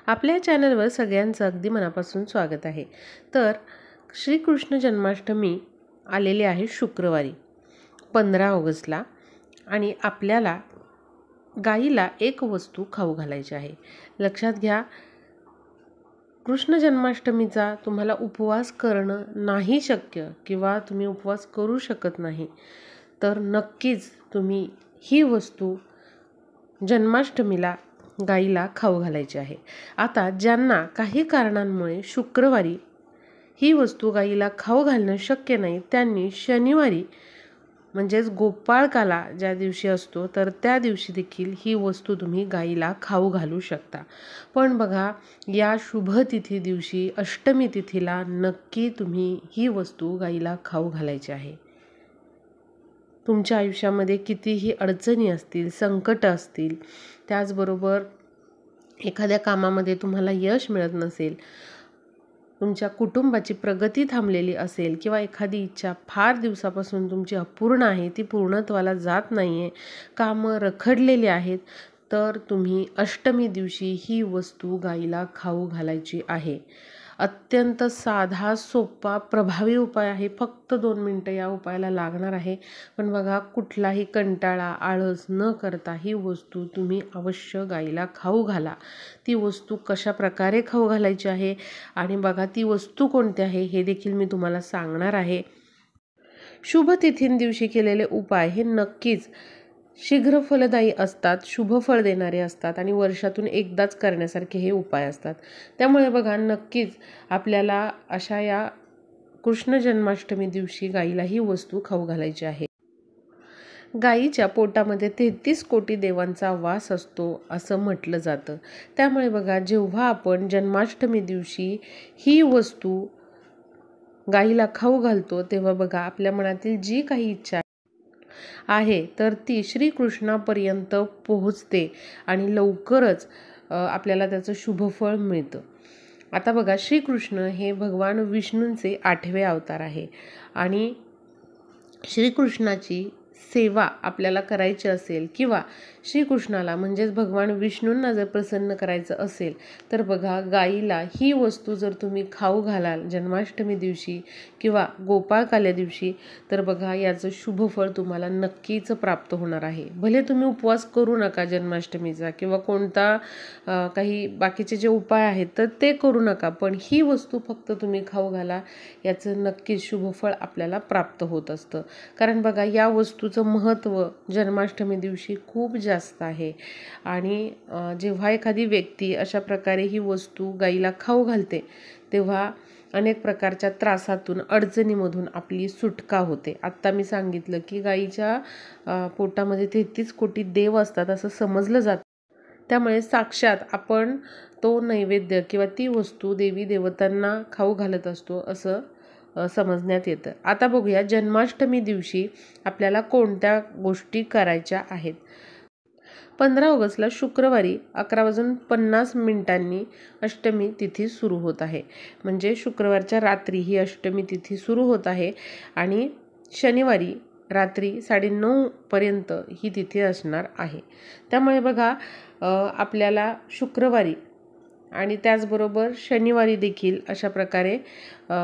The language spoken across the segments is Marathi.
आपल्या चॅनलवर सगळ्यांचं अगदी मनापासून स्वागत आहे। तर श्रीकृष्ण जन्माष्टमी आलेली आहे शुक्रवारी 15 ऑगस्टला आणि आपल्याला गाईला एक वस्तू खाऊ घालायची आहे। लक्षात घ्या, कृष्ण जन्माष्टमीचा तुम्हाला उपवास करणं नाही शक्य किंवा तुम्ही उपवास करू शकत नाही, तर नक्कीच तुम्ही ही वस्तू जन्माष्टमीला गाईला खाऊ घालायची आहे। आता ज्यांना काही कारणांमुळे शुक्रवारी ही वस्तू गाईला खाऊ घालणं शक्य नाही, त्यांनी शनिवारी म्हणजेच गोपाळकाला ज्या दिवशी असतो तर त्या दिवशी देखील ही वस्तू तुम्ही गाईला खाऊ घालू शकता। पण बघा, या शुभ तिथी दिवशी अष्टमी तिथीला नक्की तुम्ही ही वस्तू गाईला खाऊ घालायची आहे। तुमच्या आयुष्यामध्ये कितीही अडचणी असतील, संकट असतील, त्याचबरोबर एखाद्या कामामध्ये तुम्हाला यश मिळत नसेल, तुमच्या कुटुंबाची प्रगती थांबलेली असेल किंवा एखादी इच्छा फार दिवसापासून तुमची अपूर्ण आहे, ती पूर्णत्वाला जात नाही आहे, कामं रखडलेली आहेत, तर तुम्ही अष्टमी दिवशी ही वस्तू गाईला खाऊ घालायची आहे। अत्यंत साधा, सोपा, प्रभावी उपाय आहे। फक्त 2 मिनिटं या उपायाला लागणार आहे। पण बघा, कुठलाही कंटाळा, आळस न करता ही वस्तू तुम्ही अवश्य गाईला खाऊ घाला। ती वस्तू कशा प्रकारे खाऊ घालायची आहे आणि बघा ती वस्तू कोणती आहे हे देखील मी तुम्हाला सांगणार आहे। शुभ तिथींदिवशी केलेले उपाय हे नक्कीच शीघ्र फलदायी असतात, शुभ फळ देणारे असतात आणि वर्षातून एकदाच करण्यासारखे हे उपाय असतात। त्यामुळे बघा, नक्कीच आपल्याला अशा या कृष्ण जन्माष्टमी दिवशी गाईला ही वस्तू खाऊ घालायची आहे। गाईच्या पोटामध्ये 33 कोटी देवांचा वास असतो असं म्हटलं जातं। त्यामुळे बघा, जेव्हा आपण जन्माष्टमी दिवशी ही वस्तू गाईला खाऊ घालतो, तेव्हा बघा आपल्या मनातील जी काही इच्छा आहे तर ती श्रीकृष्णापर्यंत पोहोचते आणि लवकरच आपल्याला त्याचं शुभफळ मिळतं। आता बघा, श्रीकृष्ण हे भगवान विष्णूंचे 8वे अवतार आहे आणि श्रीकृष्णाची सेवा आपल्याला करायची असेल किंवा श्रीकृष्णाला म्हणजेच भगवान विष्णूंना जर प्रसन्न करायचं असेल, तर बघा, गाईला ही वस्तू जर तुम्ही खाऊ घालाल जन्माष्टमी दिवशी किंवा गोपाळकाल्या दिवशी, तर बघा याचं शुभफळ तुम्हाला नक्कीच प्राप्त होणार आहे। भले तुम्ही उपवास करू नका जन्माष्टमीचा किंवा कोणता काही बाकीचे जे उपाय आहेत तर ते करू नका, पण ही वस्तू फक्त तुम्ही खाऊ घाला, याचं नक्कीच शुभफळ आपल्याला प्राप्त होत असतं। कारण बघा, या वस्तूचं महत्त्व जन्माष्टमी दिवशी खूप जास्त आहे आणि जेव्हा एखादी व्यक्ती अशा प्रकारे ही वस्तू गाईला खाऊ घालते, तेव्हा अनेक प्रकारच्या त्रासातून, अडचणीमधून आपली सुटका होते। आत्ता मी सांगितलं की गाईच्या पोटामध्ये 33 कोटी देव असतात असं समजलं जातं। त्यामुळे साक्षात आपण तो नैवेद्य किंवा ती वस्तू देवी देवतांना खाऊ घालत असतो असं समजण्यात येतं। आता बघूया, जन्माष्टमी दिवशी आपल्याला कोणत्या गोष्टी करायच्या आहेत। 15 ऑगस्टला शुक्रवारी 11:50 अष्टमी तिथी सुरू होत आहे। म्हणजे शुक्रवारच्या रात्री ही अष्टमी तिथी सुरू होत आहे आणि शनिवारी रात्री 9:30 पर्यंत ही तिथी असणार आहे। त्यामुळे बघा, आपल्याला शुक्रवारी आणि त्याचबरोबर शनिवारी देखील अशा प्रकारे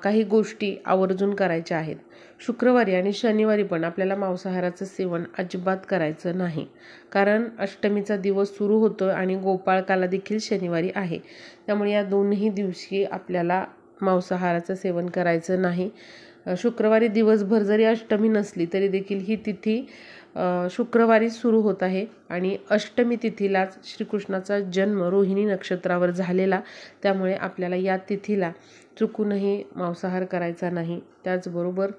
काही गोष्टी आवर्जून करायच्या आहेत। शुक्रवारी आणि शनिवारी पण आपल्याला मांसाहाराचं सेवन अजिबात करायचं नाही, कारण अष्टमीचा दिवस सुरू होतो आणि गोपाळकाला देखील शनिवारी आहे। त्यामुळे या दोन्ही दिवशी आपल्याला मांसाहाराचं सेवन करायचं नाही। शुक्रवारी दिवसभर जरी अष्टमी नसली तरी देखील ही तिथी शुक्रवारी सुरू होत आहे आणि अष्टमी तिथीलाच श्रीकृष्णाचा जन्म रोहिणी नक्षत्रावर झालेला, त्यामुळे आपल्याला या तिथीला चुकूनही मांसाहार करायचा नाही। त्याचबरोबर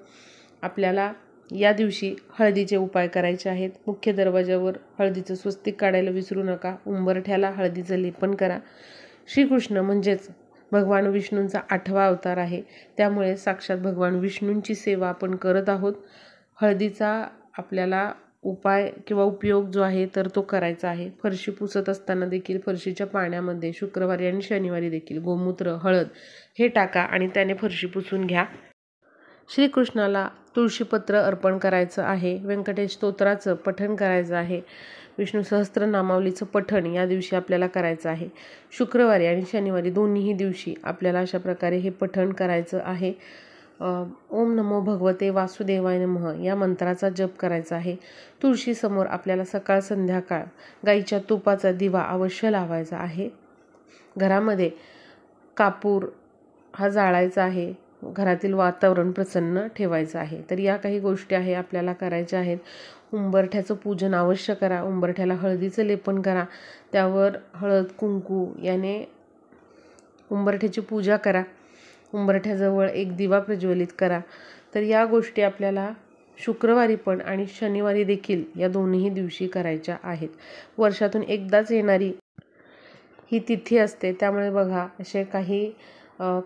आपल्याला या दिवशी हळदीचे उपाय करायचे आहेत। मुख्य दरवाजावर हळदीचं स्वस्तिक काढायला विसरू नका। उंबरठ्याला हळदीचं लेपन करा। श्रीकृष्ण म्हणजेच भगवान विष्णूंचा 8वा अवतार आहे, त्यामुळे साक्षात भगवान विष्णूंची सेवा आपण करत आहोत। हळदीचा आपल्याला उपाय किंवा उपयोग जो आहे तर तो करायचा आहे। फरशी पुसत असताना देखील फरशीच्या पाण्यामध्ये शुक्रवारी आणि शनिवारी देखील गोमूत्र, हळद हे टाका आणि त्याने फरशी पुसून घ्या। श्रीकृष्णाला तुळशीपत्र अर्पण करायचं आहे। व्यंकटेश स्तोत्राचं पठण करायचं आहे। विष्णू सहस्त्रनामावलीचं पठण या दिवशी आपल्याला करायचं आहे. शुक्रवारी आणि शनिवारी दोन्हीही दिवशी आपल्याला अशा प्रकारे हे पठण करायचं आहे. ओम नमो भगवते वासुदेवाय नमः या मंत्राचा जप करायचा आहे. तुळशीसमोर आपल्याला सकाळ संध्याकाळ गाईच्या तुपाचा दिवा अवश्य लावायचा आहे. घरामध्ये कापूर हा जाळायचा आहे. घरातील वातावरण प्रसन्न ठेवायचं आहे. तर या काही गोष्टी आहे आपल्याला करायच्या आहेत. उंबरठ्याचं पूजन अवश्य करा. उंबरठ्याला हळदीचं लेपन करा. त्यावर हळद कुंकू याने उंबरठ्याची पूजा करा. उंबरठ्याजवळ एक दिवा प्रज्वलित करा. तर या गोष्टी आपल्याला शुक्रवारी पण आणि शनिवारी देखील या दोन्ही दिवशी करायच्या आहेत. वर्षातून एकदाच येणारी ही तिथी असते, त्यामुळे बघा असे काही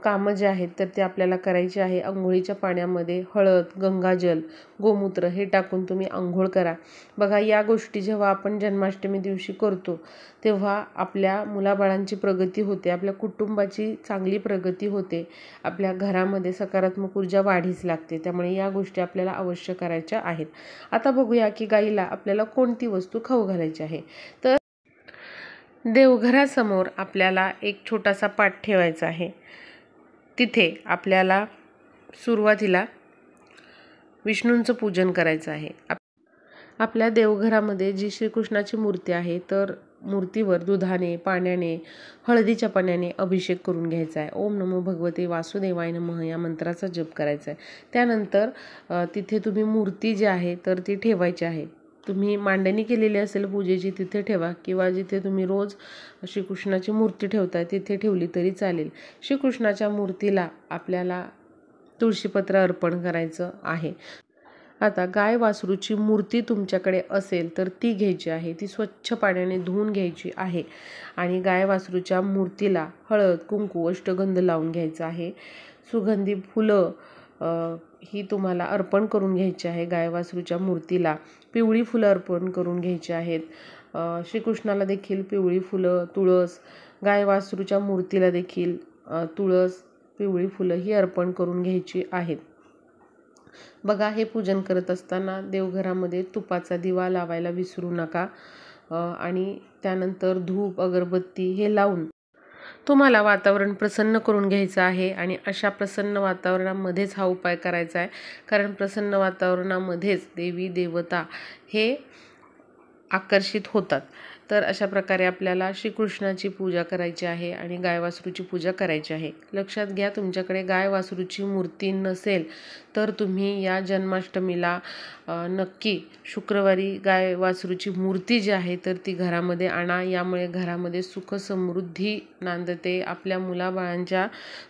कामं जे आहेत तर ते आपल्याला करायचे आहे. अंघोळीच्या पाण्यामध्ये हळद, गंगाजल, गोमूत्र हे टाकून तुम्ही अंघोळ करा. बघा या गोष्टी जेव्हा आपण जन्माष्टमी दिवशी करतो तेव्हा आपल्या मुलाबाळांची प्रगती होते, आपल्या कुटुंबाची चांगली प्रगती होते, आपल्या घरामध्ये सकारात्मक ऊर्जा वाढीस लागते. त्यामुळे या गोष्टी आपल्याला अवश्य करायच्या आहेत. आता बघूया की गाईला आपल्याला कोणती वस्तू खाऊ घालायची आहे. तर देवघरासमोर आपल्याला एक छोटासा पाट ठेवायचा आहे. तिथे आपल्याला सुरुवातीला विष्णूंचं पूजन करायचं आहे. आपल्या देवघरामध्ये जी श्रीकृष्णाची मूर्ती आहे तर मूर्तीवर दुधाने, पाण्याने, हळदीच्या पाण्याने अभिषेक करून घ्यायचा आहे. ओम नमो भगवते वासुदेवाय नमः या मंत्राचा जप करायचा आहे. त्यानंतर तिथे तुम्ही मूर्ती जी आहे तर ती ठेवायची आहे. तुम्ही मांडणी केलेली असेल पूजेची तिथे ठेवा, किंवा जिथे तुम्ही रोज श्रीकृष्णाची मूर्ती ठेवताय तिथे ठेवली तरी चालेल. श्रीकृष्णाच्या मूर्तीला आपल्याला तुळशीपत्र अर्पण करायचं आहे. आता गाय वासरूची मूर्ती तुमच्याकडे असेल तर ती घ्यायची आहे. ती स्वच्छ पाण्याने धुवून घ्यायची आहे आणि गाय वासरूच्या मूर्तीला हळद, कुंकू, अष्टगंध लावून घ्यायचं आहे. सुगंधी फुलं ही तुम्हाला अर्पण करून घ्यायची आहे. गाय वासरूच्या मूर्तीला पिवळी फुलं अर्पण करून घ्यायची आहेत. श्रीकृष्णाला देखील पिवळी फुलं, तुळस, गाय वासरूच्या मूर्तीला देखील तुळस, पिवळी फुलं ही अर्पण करून घ्यायची आहेत. बघा हे पूजन करत असताना देवघरामध्ये तुपाचा दिवा लावायला विसरू नका. आणि त्यानंतर धूप, अगरबत्ती हे लावून तुम्हाला वातावरण प्रसन्न करून घ्यायचं आहे. आणि अशा प्रसन्न वातावरणामध्येच हा उपाय करायचा आहे, कारण प्रसन्न वातावरणामध्येच देवी देवता हे आकर्षित होतात. तर अशा प्रकारे आपल्याला श्रीकृष्णाची पूजा करायची आहे आणि गाय वासरूची पूजा करायची आहे. लक्षात घ्या, तुमच्याकडे गाय वासरूची मूर्ती नसेल तर तुम्ही या जन्माष्टमीला नक्की शुक्रवारी गाय वासरूची मूर्ती जी आहे तर ती घरामध्ये आणा. यामुळे घरामध्ये सुख समृद्धी नांदते. आपल्या मुलाबाळांच्या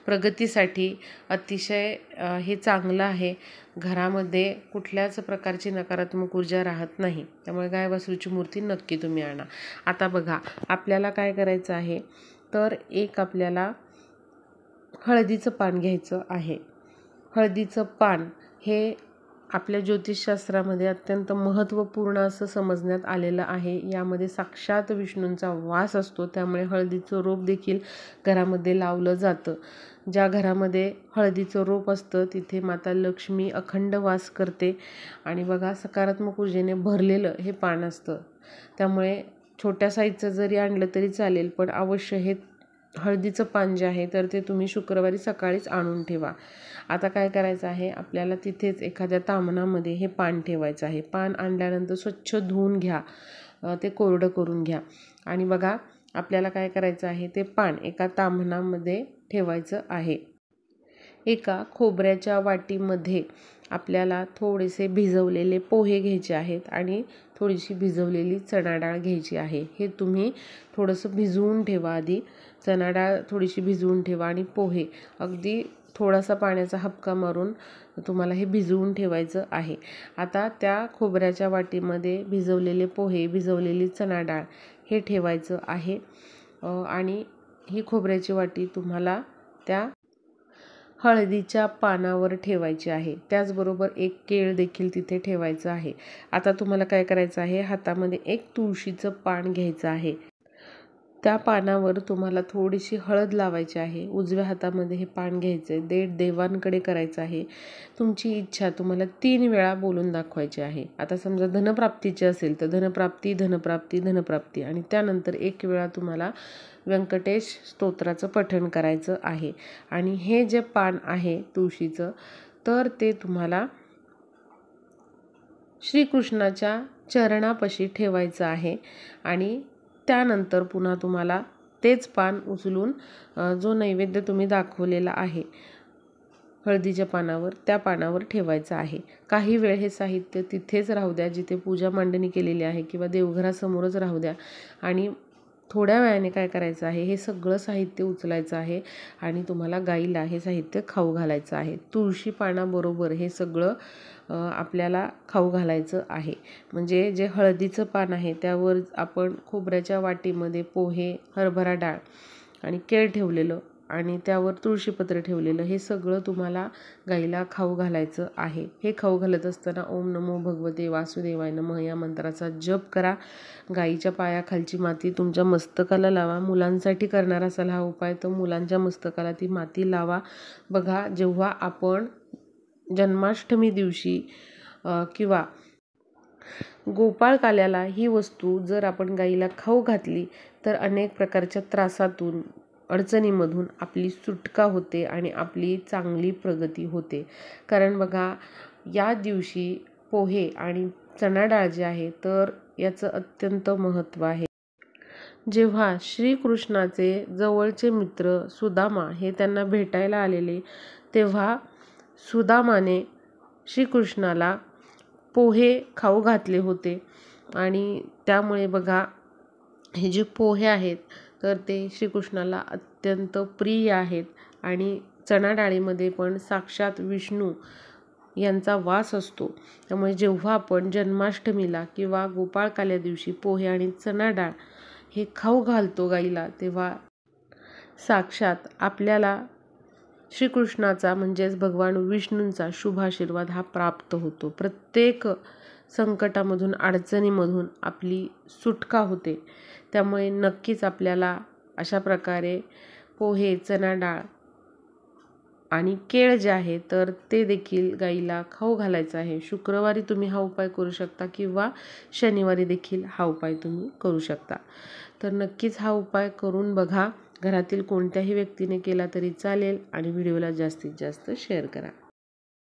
प्रगतीसाठी अतिशय हे चांगलं आहे. घरामध्ये कुठल्याच प्रकारची नकारात्मक ऊर्जा राहत नाही. त्यामुळे गाय वासरूची मूर्ती नक्की तुम्ही आणा. आता बघा आपल्याला काय करायचं आहे, तर एक आपल्याला हळदीचं पान घ्यायचं आहे. हळदीचं पान हे आपल्या ज्योतिषशास्त्रामध्ये अत्यंत महत्त्वपूर्ण असं समजण्यात आलेलं आहे. यामध्ये साक्षात विष्णूंचा वास असतो, त्यामुळे हळदीचं रोप देखील घरामध्ये लावलं जातं. ज्या घरामध्ये हळदीचं रोप असतं तिथे माता लक्ष्मी अखंड वास करते. आणि बघा सकारात्मक ऊर्जेने भरलेलं हे पान असतं. त्यामुळे छोट्या साईजचं जरी आणलं तरी चालेल, पण अवश्य हे हळदीचं पान जे आहे तर ते तुम्ही शुक्रवारी सकाळीच आणून ठेवा. आता काय करायचं आहे, आपल्याला तिथेच एखाद्या ताम्हणामध्ये हे पान ठेवायचं आहे. पान आणल्यानंतर स्वच्छ धुवून घ्या, ते कोरडं करून घ्या. आणि बघा आपल्याला काय करायचं आहे, ते पान एका ताम्हणामध्ये ठेवायचं आहे. एका खोबऱ्याच्या वाटीमध्ये आपल्याला थोडेसे भिजवलेले पोहे घ्यायचे आहेत आणि थोडीशी भिजवलेली चणा डाळ घ्यायची आहे. हे तुम्ही थोडंसं भिजवून ठेवा आधी. चणा डाळ थोडीशी भिजवून ठेवा आणि पोहे अगदी थोडासा पाण्याचा हबका मारून तुम्हाला हे भिजवून ठेवायचं आहे. आता त्या खोबऱ्याच्या वाटीमध्ये भिजवलेले पोहे, भिजवलेली चणा डाळ हे ठेवायचं आहे. आणि ही खोबऱ्याची वाटी तुम्हाला त्या हळदीच्या पानावर ठेवायची आहे. त्याचबरोबर एक केळ देखील तिथे ठेवायचं आहे. आता तुम्हाला काय करायचं आहे, हातामध्ये एक तुळशीचं पान घ्यायचं आहे. त्या पानावर तुम्हाला थोडीशी हळद लावायची आहे. उजव्या हातामध्ये हे पान घ्यायचं आहे. देठ देवांकडे करायचं आहे. तुमची इच्छा तुम्हाला 3 वेळा बोलून दाखवायची आहे. आता समजा धनप्राप्तीची असेल तर धनप्राप्ती, धनप्राप्ती, धनप्राप्ती आणि त्यानंतर 1 वेळा तुम्हाला व्यंकटेश स्तोत्राचं पठण करायचं आहे. आणि हे जे पान आहे तुळशीचं, तर ते तुम्हाला श्रीकृष्णाच्या चरणापाशी ठेवायचं आहे. आणि त्यानंतर पुन्हा तुम्हाला तेच पान उचलून जो नैवेद्य तुम्ही दाखवलेला आहे हळदीच्या पानावर, त्या पानावर ठेवायचं आहे. काही वेळ हे साहित्य तिथेच राहू द्या जिथे पूजा मांडणी केलेली आहे, किंवा देवघरासमोरच राहू द्या. आणि थोड्या वेळाने काय करायचं आहे, हे सगळं साहित्य उचलायचं आहे आणि तुम्हाला गाईला हे साहित्य खाऊ घालायचं आहे. तुळशी पानाबरोबर हे सगळं आपल्याला खाऊ घालायचं आहे. म्हणजे जे हळदीचं पान आहे त्यावर आपण खोबऱ्याच्या वाटीमध्ये पोहे, हरभरा डाळ आणि केळ ठेवलेलं आणि त्यावर तुळशीपत्र ठेवलेलं, हे सगळं तुम्हाला गाईला खाऊ घालायचं आहे. हे खाऊ घालत असताना ओम नमो भगवते वासुदेवाय नमः या मंत्राचा जप करा. गाईच्या पायाखालची माती तुमच्या मस्तकाला लावा. मुलांसाठी करणार असाल हा उपाय तर मुलांच्या मस्तकाला ती माती लावा. बघा, जेव्हा आपण जन्माष्टमी दिवशी किंवा गोपाळकाल्याला ही वस्तू जर आपण गाईला खाऊ घातली तर अनेक प्रकारच्या त्रासातून, अडचणीमधून आपली सुटका होते आणि आपली चांगली प्रगती होते. कारण बघा, या दिवशी पोहे आणि चणा डाळ जे आहे तर याचं अत्यंत महत्त्व आहे. जेव्हा श्रीकृष्णाचे जवळचे मित्र सुदामा हे त्यांना भेटायला आलेले, तेव्हा सुदामाने श्रीकृष्णाला पोहे खाऊ घातले होते. आणि त्यामुळे बघा, हे जे पोहे आहेत तर ते श्रीकृष्णाला अत्यंत प्रिय आहेत. आणि चणा डाळीमध्ये पण साक्षात विष्णू यांचा वास असतो. त्यामुळे जेव्हा आपण जन्माष्टमीला किंवा गोपाळकाल्या दिवशी पोहे आणि चणा डाळ हे खाऊ घालतो गाईला, तेव्हा साक्षात आपल्याला श्रीकृष्णाचा म्हणजेच भगवान विष्णूंचा शुभ आशीर्वाद हा प्राप्त होतो. प्रत्येक संकटामधून, अडचणीमधून आपली सुटका होते. त्यामुळे नक्कीच आपल्याला अशा प्रकारे पोहे, चणा डाळ आणि केळ जे आहे तर ते देखील गाईला खाऊ घालायचं आहे. शुक्रवारी तुम्ही हा उपाय करू शकता किंवा शनिवारी देखील हा उपाय तुम्ही करू शकता. तर नक्कीच हा उपाय करून बघा. घरातील कोणत्याही व्यक्तीने केला तरी चालेल आणि व्हिडिओला जास्तीत जास्त शेअर करा.